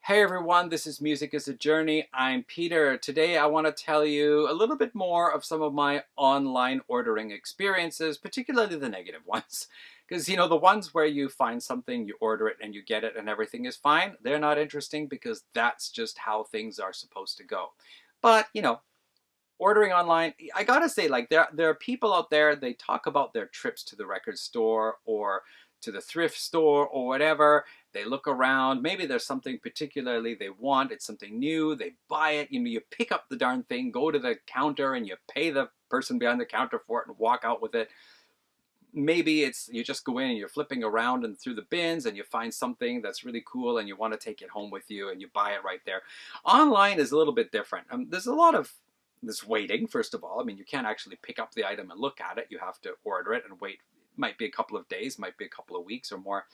Hey everyone, this is Music is a Journey. I'm Peter. Today I want to tell you a little bit more of some of my online ordering experiences, particularly the negative ones. Because, the ones where you find something, you order it, and you get it, and everything is fine, they're not interesting because that's just how things are supposed to go. But, ordering online, I gotta say, like there are people out there, they talk about their trips to the record store or to the thrift store or whatever. They look around, maybe there's something particularly they want, it's something new, they buy it, you pick up the darn thing, go to the counter and you pay the person behind the counter for it and walk out with it. Maybe it's you just go in and you're flipping around and through the bins and you find something that's really cool and you want to take it home with you and you buy it right there. Online is a little bit different. There's a lot of this waiting, first of all. I mean, you can't actually pick up the item and look at it. You have to order it and wait. It might be a couple of days, might be a couple of weeks or more.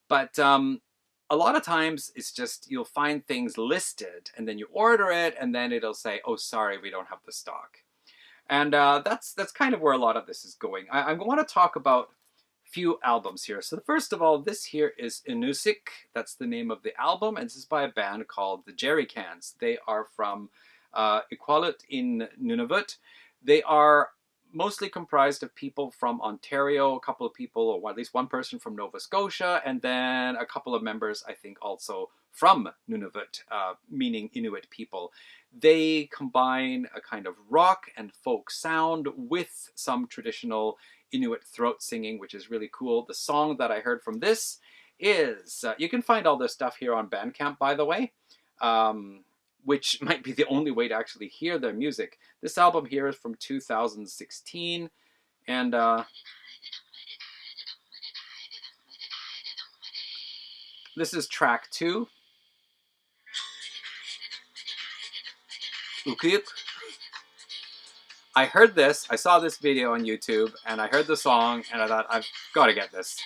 But a lot of times it's just you'll find things listed and then you order it and then it'll say, oh, sorry, we don't have the stock. And that's kind of where a lot of this is going. I want to talk about a few albums here. So first of all, this here is Inusik. That's the name of the album, and this is by a band called the Jerry Cans. They are from Iqaluit in Nunavut. They are mostly comprised of people from Ontario, a couple of people, or at least one person from Nova Scotia, and then a couple of members, I think, also from Nunavut, meaning Inuit people. They combine a kind of rock and folk sound with some traditional Inuit throat singing, which is really cool. The song that I heard from this is, you can find all this stuff here on Bandcamp, by the way, which might be the only way to actually hear their music. This album here is from 2016, and this is track 2. Ukiyuk. I heard this, I saw this video on YouTube, and I heard the song, and I thought, I've got to get this.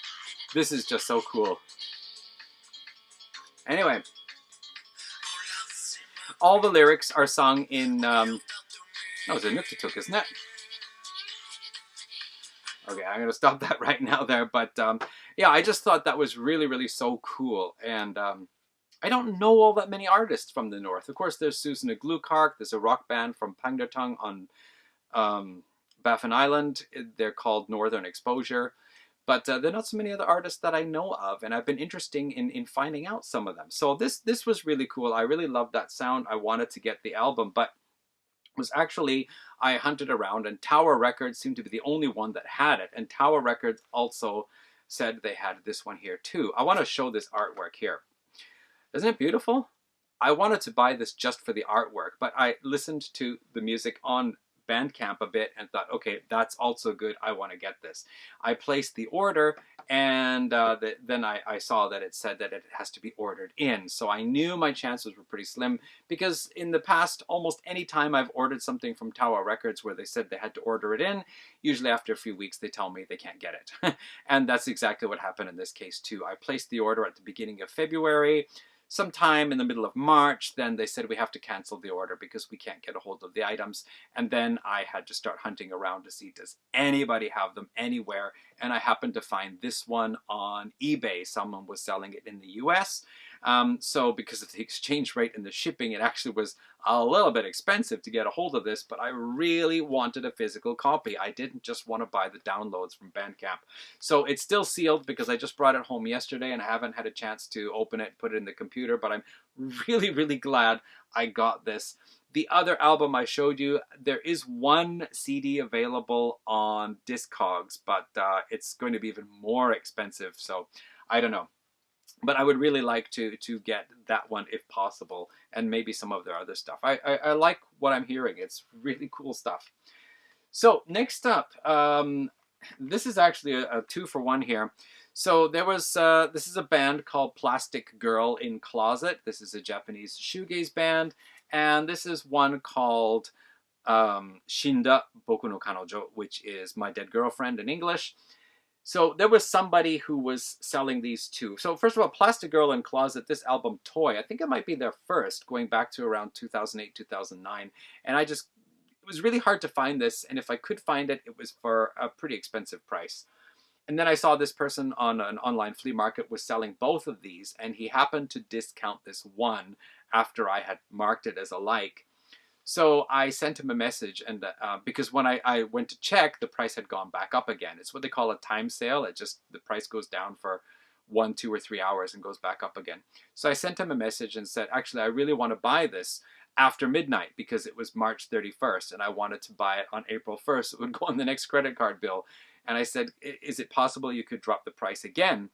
This is just so cool. Anyway, all the lyrics are sung in, it's a Nuktatuk, isn't it? Okay, I'm going to stop that right now there, but yeah, I just thought that was really, really so cool, and I don't know all that many artists from the north. Of course, there's Susan Glukark. There's a rock band from Pangdartung on Baffin Island. They're called Northern Exposure. But there are not so many other artists that I know of, and I've been interested in finding out some of them. So this was really cool. I really loved that sound. I wanted to get the album, but was actually, I hunted around, and Tower Records seemed to be the only one that had it. And Tower Records also said they had this one here too. I want to show this artwork here. Isn't it beautiful? I wanted to buy this just for the artwork, but I listened to the music on Bandcamp a bit and thought, okay, that's also good. I want to get this. I placed the order, and then I saw that it said that it has to be ordered in. So I knew my chances were pretty slim, because in the past, almost any time I've ordered something from Tower Records where they said they had to order it in, usually after a few weeks they tell me they can't get it. And that's exactly what happened in this case too. I placed the order at the beginning of February. Sometime in the middle of March, then they said we have to cancel the order because we can't get a hold of the items. And then I had to start hunting around to see, does anybody have them anywhere? And I happened to find this one on eBay. Someone was selling it in the US. So because of the exchange rate and the shipping, it actually was a little bit expensive to get a hold of this, but I really wanted a physical copy. I didn't just want to buy the downloads from Bandcamp. So it's still sealed because I just brought it home yesterday and I haven't had a chance to open it, put it in the computer, but I'm really, really glad I got this. The other album I showed you, there is one CD available on Discogs, but it's going to be even more expensive, so I don't know. But I would really like to get that one if possible, and maybe some of their other stuff. I like what I'm hearing. It's really cool stuff. So next up, this is actually a 2-for-1 here. So there was, this is a band called Plastic Girl in Closet. This is a Japanese shoegaze band. And this is one called Shinda Boku no Kanojo, which is My Dead Girlfriend in English. So there was somebody who was selling these two. So first of all, Plastic Girl in Closet, this album Toy, I think it might be their first, going back to around 2008, 2009. And it was really hard to find this. And if I could find it, it was for a pretty expensive price. And then I saw this person on an online flea market was selling both of these, and he happened to discount this one after I had marked it as a like. So I sent him a message, and because when I went to check, the price had gone back up again. It's what they call a time sale. It just, the price goes down for 1, 2, or 3 hours and goes back up again. So I sent him a message and said, actually, I really want to buy this after midnight because it was March 31st and I wanted to buy it on April 1st. It would go on the next credit card bill. And I said, is it possible you could drop the price again?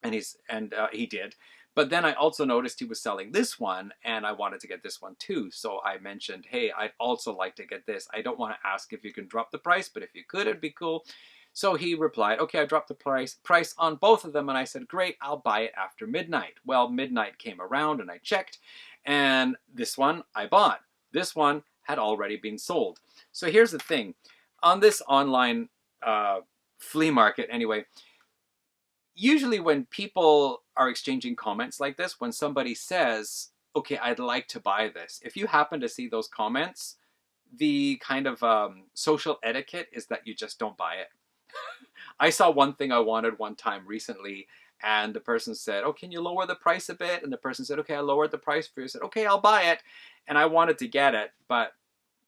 And he did. But then I also noticed he was selling this one, and I wanted to get this one too. So I mentioned, hey, I'd also like to get this. I don't want to ask if you can drop the price, but if you could, it'd be cool. So he replied, okay, I dropped the price on both of them. And I said, great, I'll buy it after midnight. Well, midnight came around and I checked, and this one I bought. This one had already been sold. So here's the thing. On this online flea market, anyway, usually when people are exchanging comments like this, when somebody says, okay, I'd like to buy this, if you happen to see those comments, the kind of social etiquette is that you just don't buy it. I saw one thing I wanted one time recently, and the person said, oh, can you lower the price a bit? And the person said, okay, I lowered the price for you. I said, okay, I'll buy it. And I wanted to get it, but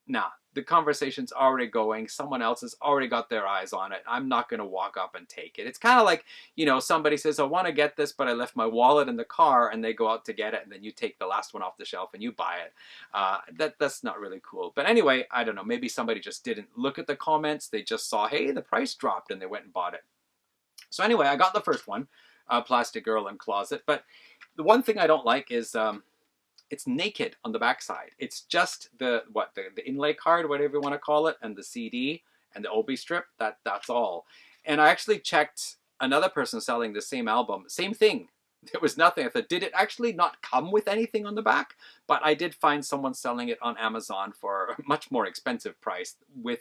nah, the conversation's already going. Someone else has already got their eyes on it. I'm not going to walk up and take it. It's kind of like, you know, somebody says, I want to get this, but I left my wallet in the car, and they go out to get it, and then you take the last one off the shelf and you buy it. That's not really cool. But anyway, I don't know. Maybe somebody just didn't look at the comments. They just saw, hey, the price dropped, and they went and bought it. So anyway, I got the first one, Plastic Girl and Closet. But the one thing I don't like is it's naked on the backside. It's just the inlay card, whatever you want to call it, and the CD and the obi strip. That's all. And I actually checked another person selling the same album, same thing. There was nothing. I thought, did it actually not come with anything on the back? But I did find someone selling it on Amazon for a much more expensive price with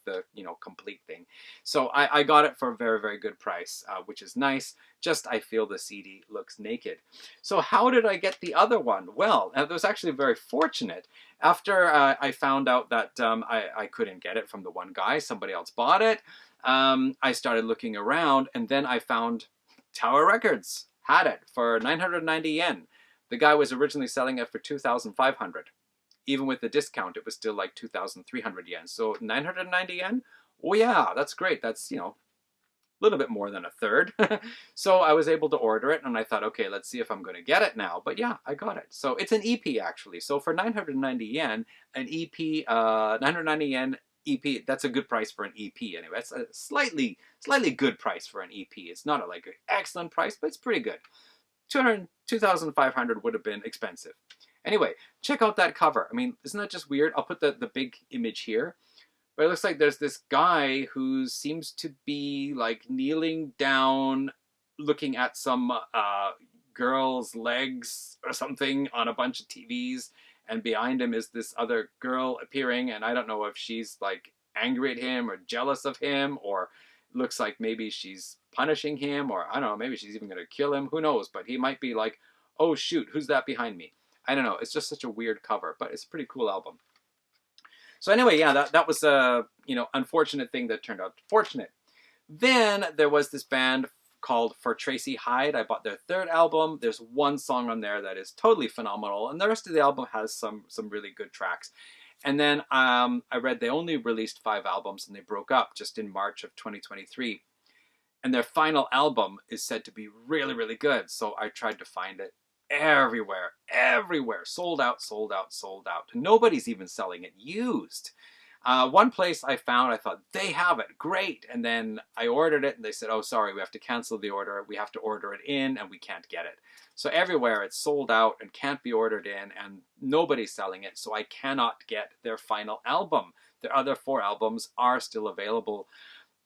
the, you know, complete thing. So I got it for a very, very good price, which is nice. Just I feel the CD looks naked. So how did I get the other one? Well, it was actually very fortunate. After I found out that I couldn't get it from the one guy, somebody else bought it. I started looking around, and then I found Tower Records had it for 990 yen. The guy was originally selling it for 2,500. Even with the discount, it was still like 2,300 yen. So 990 yen? Oh yeah, that's great. That's, you know, a little bit more than a third. So I was able to order it, and I thought, okay, let's see if I'm going to get it now. But yeah, I got it. So it's an EP actually. So for 990 yen, an EP, 990 yen EP, that's a good price for an EP anyway. That's a slightly good price for an EP. It's not like an excellent price, but it's pretty good. 2,500 would have been expensive. Anyway, check out that cover. I mean, isn't that just weird? I'll put the big image here. But it looks like there's this guy who seems to be like kneeling down, looking at some girl's legs or something on a bunch of TVs. And behind him is this other girl appearing, and I don't know if she's like angry at him or jealous of him, or looks like maybe she's punishing him, or I don't know, maybe she's even going to kill him. Who knows? But he might be like, oh shoot, who's that behind me? I don't know. It's just such a weird cover, but it's a pretty cool album. So anyway, yeah, that was a, you know, unfortunate thing that turned out fortunate. Then there was this band called For Tracy Hyde. I bought their third album. There's one song on there that is totally phenomenal, and the rest of the album has some really good tracks. And then I read they only released 5 albums, and they broke up just in March of 2023. And their final album is said to be really, really good. So I tried to find it everywhere. Sold out. Nobody's even selling it used. One place I found, I thought, they have it, great. And then I ordered it, and they said, oh, sorry, we have to cancel the order. We have to order it in, and we can't get it. So everywhere it's sold out and can't be ordered in, and nobody's selling it. So I cannot get their final album. Their other 4 albums are still available.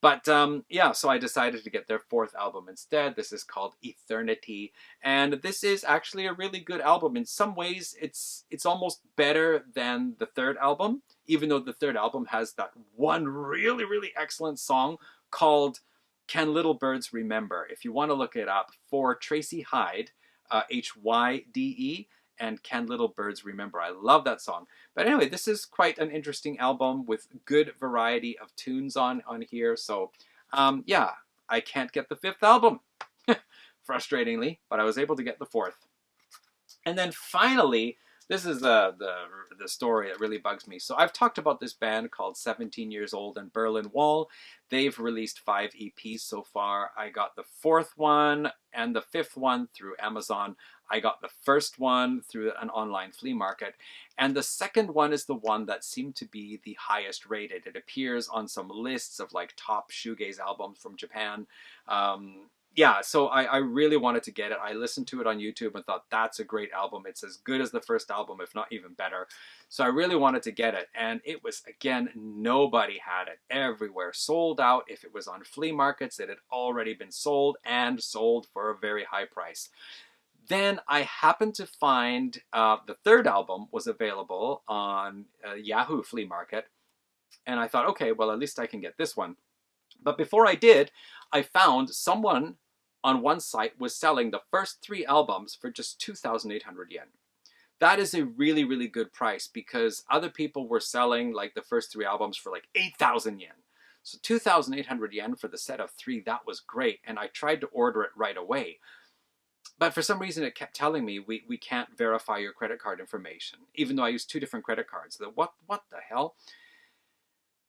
But yeah, so I decided to get their 4th album instead. This is called Eternity, and this is actually a really good album. In some ways, it's almost better than the 3rd album, even though the 3rd album has that one really, really excellent song called Can Little Birds Remember? If you want to look it up, For Tracy Hyde, Hyde, and Can Little Birds Remember? I love that song. But anyway, this is quite an interesting album with good variety of tunes on here. So yeah, I can't get the 5th album. Frustratingly, but I was able to get the 4th. And then finally, this is the story that really bugs me. So I've talked about this band called 17 Years Old and Berlin Wall. They've released 5 EPs so far. I got the 4th one and the 5th one through Amazon. I got the first one through an online flea market. And the second one is the one that seemed to be the highest rated. It appears on some lists of like top shoegaze albums from Japan. Yeah, so I really wanted to get it. I listened to it on YouTube and thought, that's a great album. It's as good as the first album, if not even better. So I really wanted to get it. And it was, again, nobody had it. Everywhere. Sold out. If it was on flea markets, it had already been sold and sold for a very high price. Then I happened to find the third album was available on Yahoo Flea Market. And I thought, okay, well, at least I can get this one. But before I did, I found someone on one site was selling the first 3 albums for just 2,800 yen. That is a really, really good price because other people were selling like the first 3 albums for like 8,000 yen. So 2,800 yen for the set of 3, that was great. And I tried to order it right away. But for some reason, it kept telling me, we can't verify your credit card information, even though I used 2 different credit cards. What the hell?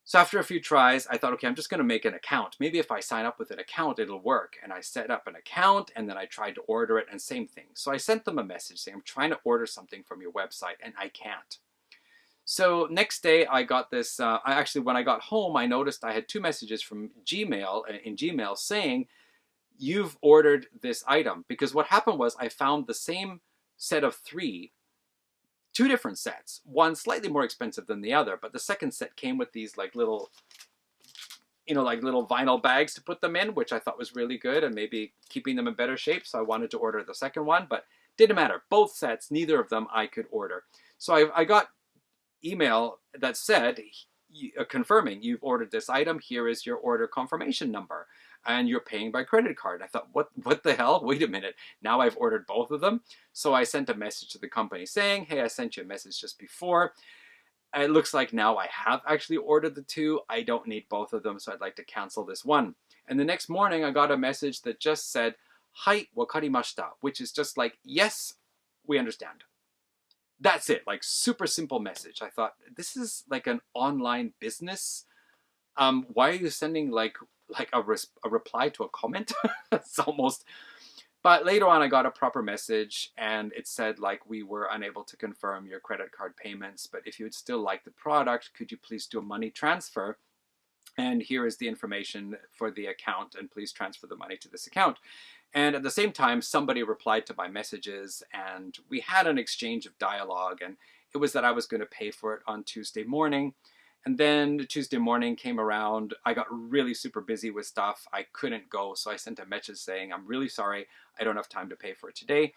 So after a few tries, I thought, okay, I'm just going to make an account. Maybe if I sign up with an account, it'll work. And I set up an account, and then I tried to order it, and same thing. So I sent them a message saying, I'm trying to order something from your website, and I can't. So next day, I got this. When I got home, I noticed I had 2 messages from Gmail, in Gmail, saying, you've ordered this item. Because what happened was I found the same set of 3, 2 different sets, one slightly more expensive than the other, but the second set came with these like little, like little vinyl bags to put them in, which I thought was really good and maybe keeping them in better shape. So I wanted to order the second one, but didn't matter. Both sets, neither of them I could order. So I got email that said, confirming you've ordered this item. Here is your order confirmation number. And you're paying by credit card. I thought, what the hell? Wait a minute. Now I've ordered both of them. So I sent a message to the company saying, hey, I sent you a message just before. It looks like now I have actually ordered the 2. I don't need both of them, so I'd like to cancel this one. And the next morning, I got a message that just said, Hai, wakarimashita, which is just like, yes, we understand. That's it, like super simple message. I thought, this is like an online business. Why are you sending like a reply to a comment? It's almost. But later on, I got a proper message, and it said like, we were unable to confirm your credit card payments, but if you would still like the product, could you please do a money transfer? And here is the information for the account, and please transfer the money to this account. And at the same time, somebody replied to my messages, and we had an exchange of dialogue, and it was that I was going to pay for it on Tuesday morning. And then Tuesday morning came around. I got really super busy with stuff. I couldn't go, so I sent a message saying, I'm really sorry. I don't have time to pay for it today.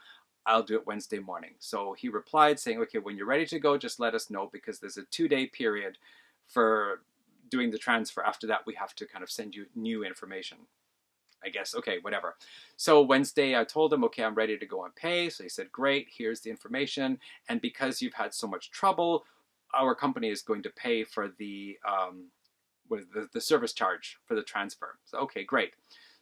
I'll do it Wednesday morning. So he replied saying, okay, when you're ready to go, just let us know, because there's a 2-day period for doing the transfer. After that, we have to kind of send you new information. I guess, okay, whatever. So Wednesday, I told him, okay, I'm ready to go and pay. So he said, great, here's the information. And because you've had so much trouble, our company is going to pay for the service charge for the transfer. So, okay, great.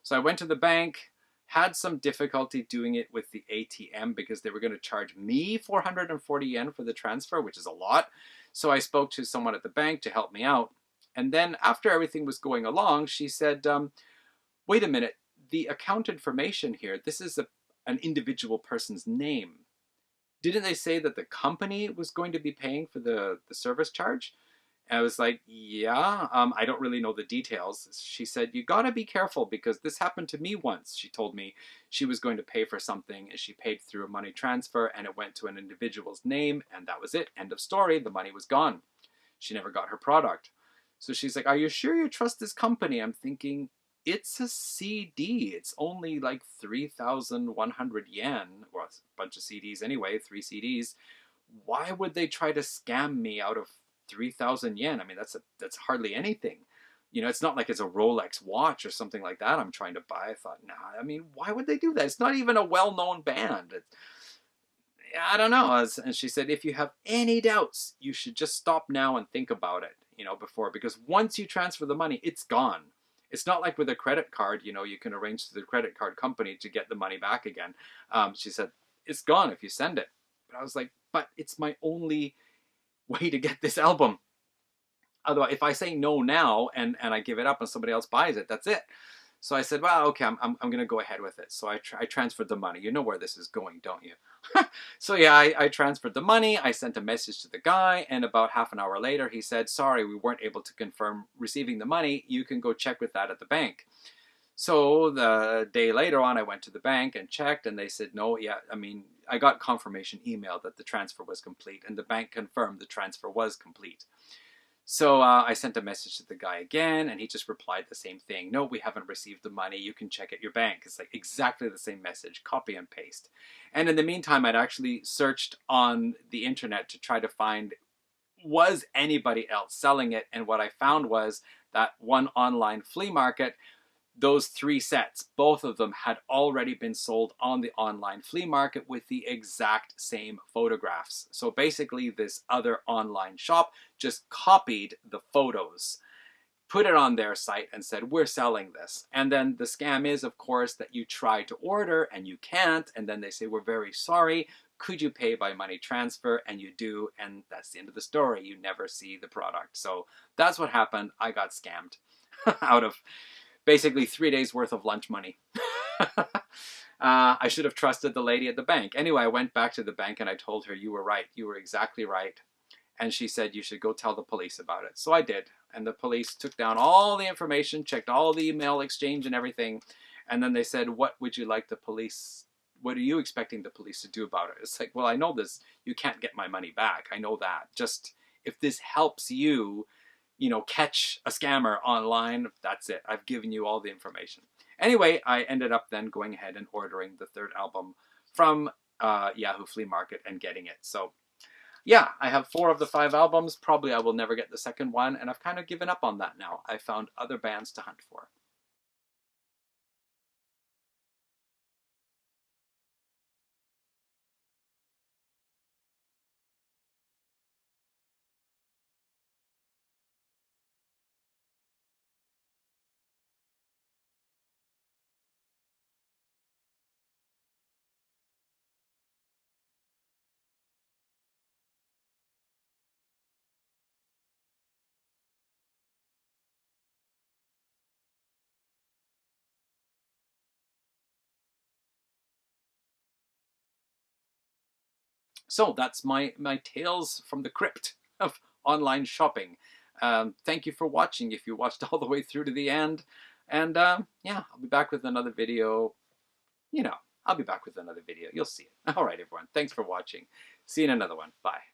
So I went to the bank, had some difficulty doing it with the ATM because they were going to charge me 440 yen for the transfer, which is a lot. So I spoke to someone at the bank to help me out. And then after everything was going along, she said, wait a minute, the account information here, this is an individual person's name. Didn't they say that the company was going to be paying for the service charge? And I was like, yeah, I don't really know the details. She said, you gotta be careful because this happened to me once. She told me she was going to pay for something and she paid through a money transfer and it went to an individual's name and that was it. End of story. The money was gone. She never got her product. So she's like, are you sure you trust this company? I'm thinking, it's a CD. It's only like 3,100 yen, or a bunch of CDs anyway, 3 CDs. Why would they try to scam me out of 3,000 yen? I mean, that's hardly anything. You know, it's not like it's a Rolex watch or something like that I'm trying to buy. I thought, nah, I mean, why would they do that? It's not even a well-known band. I don't know. And she said, if you have any doubts, you should just stop now and think about it, before, because once you transfer the money, it's gone. It's not like with a credit card, you know, you can arrange to the credit card company to get the money back again. She said, it's gone if you send it. But I was like, but it's my only way to get this album. Otherwise, if I say no now and I give it up and somebody else buys it, that's it. So I said, well, okay, I'm going to go ahead with it. So I transferred the money. You know where this is going, don't you? So yeah, I transferred the money. I sent a message to the guy. And about half an hour later, he said, sorry, we weren't able to confirm receiving the money. You can go check with that at the bank. So the day later on, I went to the bank and checked. And they said, no, yeah, I mean, I got confirmation email that the transfer was complete. And the bank confirmed the transfer was complete. So I sent a message to the guy again, and he just replied the same thing. No, we haven't received the money. You can check at your bank. It's like exactly the same message, copy and paste. And in the meantime, I'd actually searched on the internet to try to find, was anybody else selling it? And what I found was that one online flea market, those 3 sets, both of them had already been sold on the online flea market with the exact same photographs. So basically this other online shop just copied the photos, put it on their site and said, we're selling this. And then the scam is, of course, that you try to order and you can't. And then they say, we're very sorry. Could you pay by money transfer? And you do. And that's the end of the story. You never see the product. So that's what happened. I got scammed out of basically 3 days worth of lunch money. I should have trusted the lady at the bank. Anyway, I went back to the bank and I told her, you were right. You were exactly right. And she said, you should go tell the police about it. So I did. And the police took down all the information, checked all the email exchange and everything. And then they said, what would you like the police, what are you expecting the police to do about it? It's like, well, I know this, you can't get my money back. I know that. Just if this helps you, you know, catch a scammer online, that's it. I've given you all the information. Anyway, I ended up then going ahead and ordering the 3rd album from Yahoo Flea Market and getting it. So yeah, I have 4 of the 5 albums. Probably I will never get the 2nd one, and I've kind of given up on that now. I found other bands to hunt for. So that's my tales from the crypt of online shopping. Thank you for watching if you watched all the way through to the end. And yeah, I'll be back with another video. You know, I'll be back with another video. You'll see it. All right, everyone. Thanks for watching. See you in another one. Bye.